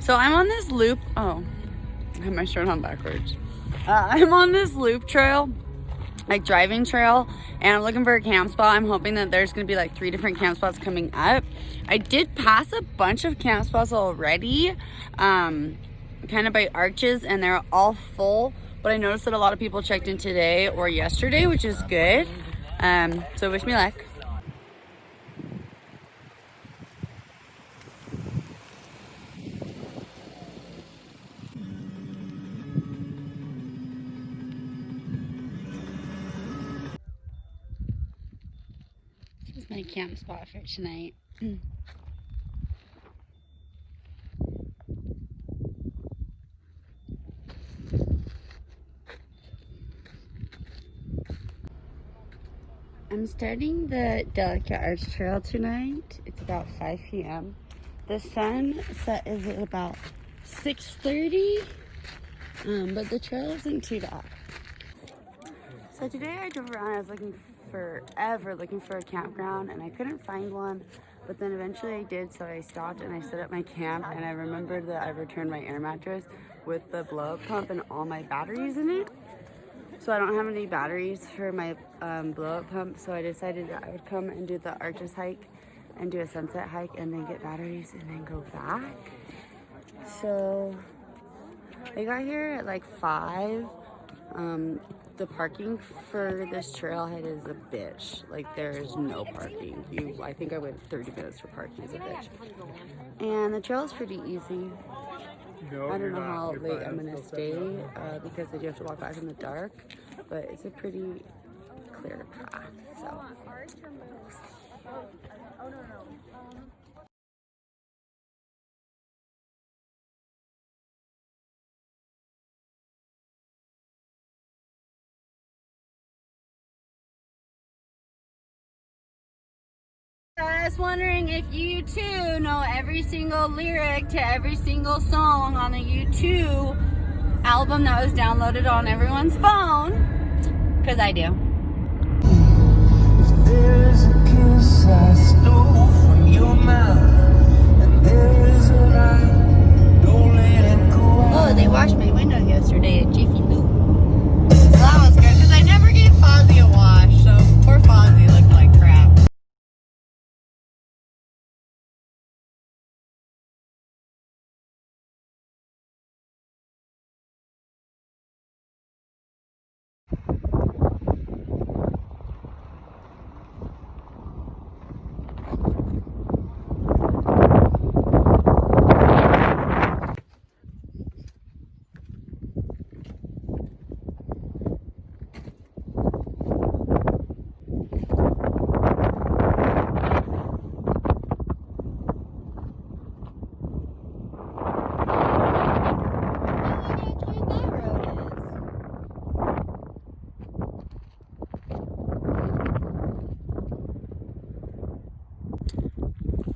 So I'm on this loop. Oh, I have my shirt on backwards. I'm on this loop trail, like driving trail, and I'm looking for a camp spot. I'm hoping that there's gonna be like 3 different camp spots coming up. I did pass a bunch of camp spots already, kind of by arches, and they're all full. But I noticed that a lot of people checked in today or yesterday, which is good. So wish me luck. This is my camp spot for tonight. I'm starting the Delicate Arts Trail tonight. It's about 5 p.m. The sunset is at about 6:30, but the trail isn't too bad. So today I drove around. I was looking for a campground, and I couldn't find one. But then eventually I did, so I stopped and I set up my camp, and I remembered that I returned my air mattress with the blow-up pump and all my batteries in it. So I don't have any batteries for my blow-up pump, so I decided that I would come and do the Arches hike and do a sunset hike and then get batteries and then go back. So I got here at like 5. The parking for this trailhead is a bitch. Like, there is no parking. I think I went 30 minutes for parking. Is a bitch. And the trail is pretty easy. I don't know how late I'm gonna stay because I do have to walk back in the dark, but it's a pretty clear path, so. I was wondering if you too know every single lyric to every single song on the U2 album that was downloaded on everyone's phone, because I do. If there's a kiss I stole from your mouth, and there's a lie, don't let it go. Oh, they washed my window yesterday at Jiffy Lube. So that was good, because I never gave Fozzie a wash, so poor Fozzie looked like crap.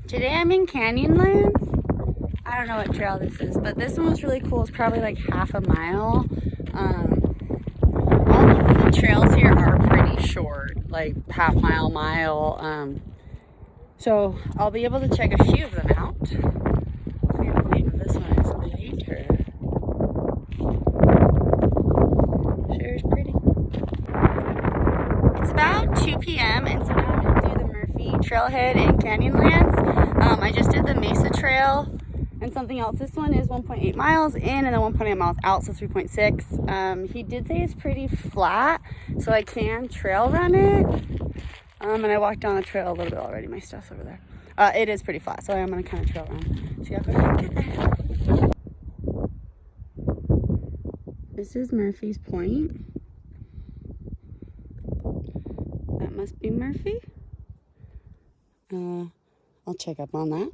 Today I'm in Canyonlands. I don't know what trail this is, but this one was really cool. It's probably like half a mile. All of the trails here are pretty short, like half mile, mile. So I'll be able to check a few of them out. I forget the name of this one is later. Sure is pretty. It's about 2 p.m. and so now I'm going to do the Murphy Trailhead in Canyonlands. I just did the Mesa Trail and something else. This one is 1.8 miles in and then 1.8 miles out, so 3.6. He did say it's pretty flat, so I can trail run it. And I walked down the trail a little bit already. My stuff's over there. It is pretty flat, so I'm going to kind of trail run. So yeah, go ahead and get there. This is Murphy's Point. That must be Murphy. I'll check up on that.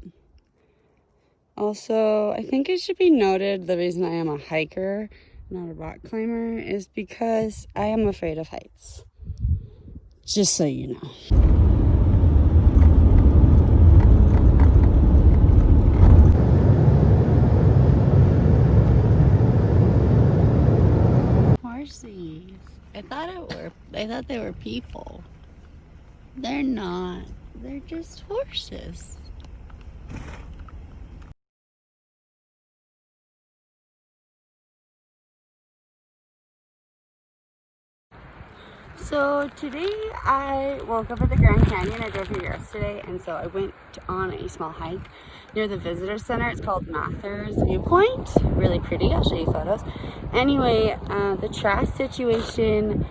Also, I think it should be noted the reason I am a hiker, not a rock climber, is because I am afraid of heights. Just so you know. Horsies. I thought they were people. They're not. They're just horses. So today I woke up at the Grand Canyon. I drove here yesterday, and so I went on a small hike near the visitor center. It's called Mather's Viewpoint. Really pretty. I'll show you photos. Anyway, the trash situation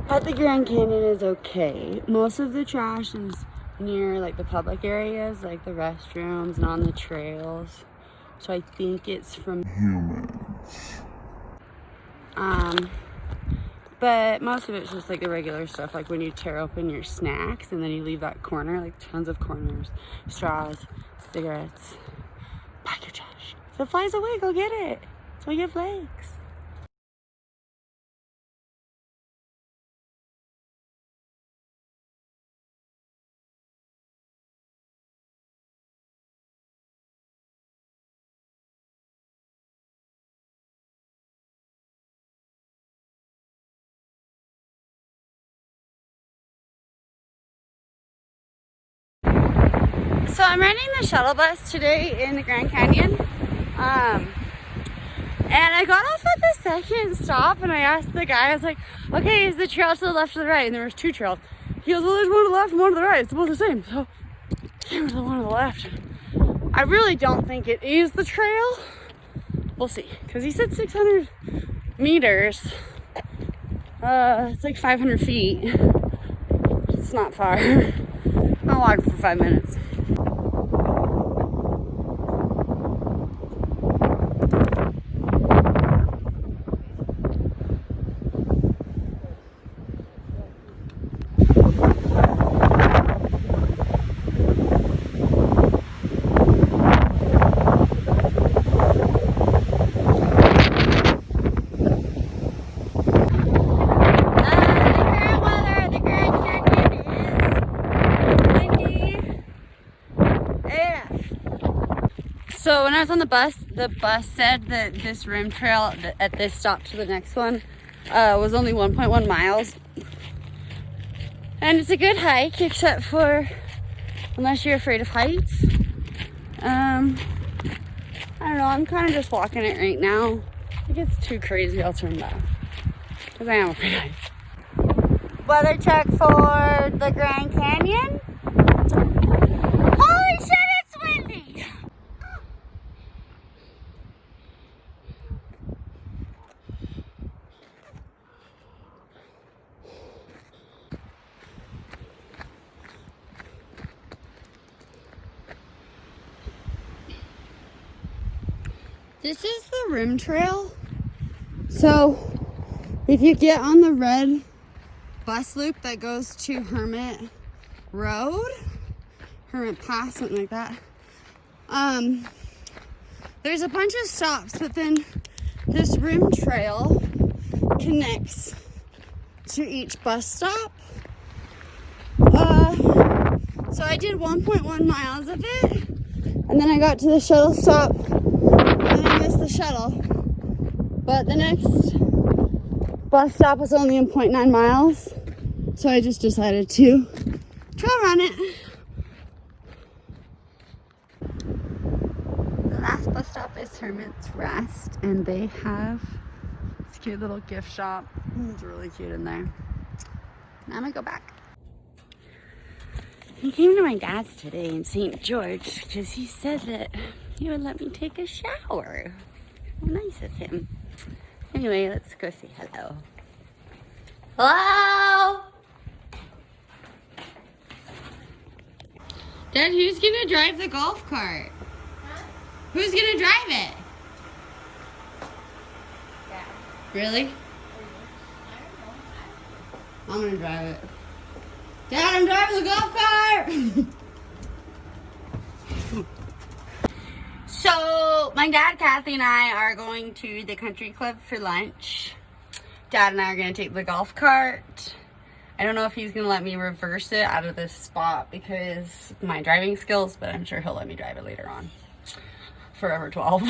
at the Grand Canyon is okay. Most of the trash is near like the public areas, like the restrooms and on the trails. So I think it's from humans. But most of it's just like the regular stuff, like when you tear open your snacks and then you leave that corner, like tons of corners, straws, cigarettes, pack your trash. If it flies away, go get it. So you have legs. So I'm renting the shuttle bus today in the Grand Canyon. And I got off at the second stop and I asked the guy, I was like, okay, is the trail to the left or the right? And there was two trails. He goes, well, there's one to the left and one to the right. It's both the same. So I came to the one to the left. I really don't think it is the trail. We'll see. Because he said 600 meters. It's like 500 feet. It's not far. I'll walk for 5 minutes. So when I was on the bus said that this rim trail at this stop to the next one was only 1.1 miles. And it's a good hike, except for unless you're afraid of heights. I don't know, I'm kind of just walking it right now. If it gets too crazy, I'll turn back. Because I am afraid of heights. Weather check for the Grand Canyon. Holy shit, it's windy! This is the rim trail. So if you get on the red bus loop that goes to Hermit Road, Hermit Pass, something like that, there's a bunch of stops, but then this rim trail connects to each bus stop. So I did 1.1 miles of it, and then I got to the shuttle stop, and then I missed the shuttle. But the next bus stop was only in 0.9 miles, so I just decided to trail run it. The last bus stop is Hermit's Rest, and they have this cute little gift shop. It's really cute in there. Now I'm gonna go back. He came to my dad's today in St. George because he said that he would let me take a shower. How nice of him. Anyway, let's go say hello. Hello? Dad, who's gonna drive the golf cart? Huh? Who's gonna drive it? Dad. Really? I'm gonna drive it. Dad, I'm driving the golf cart! So, my dad, Kathy, and I are going to the country club for lunch. Dad and I are going to take the golf cart. I don't know if he's going to let me reverse it out of this spot because of my driving skills, but I'm sure he'll let me drive it later on. Forever 12.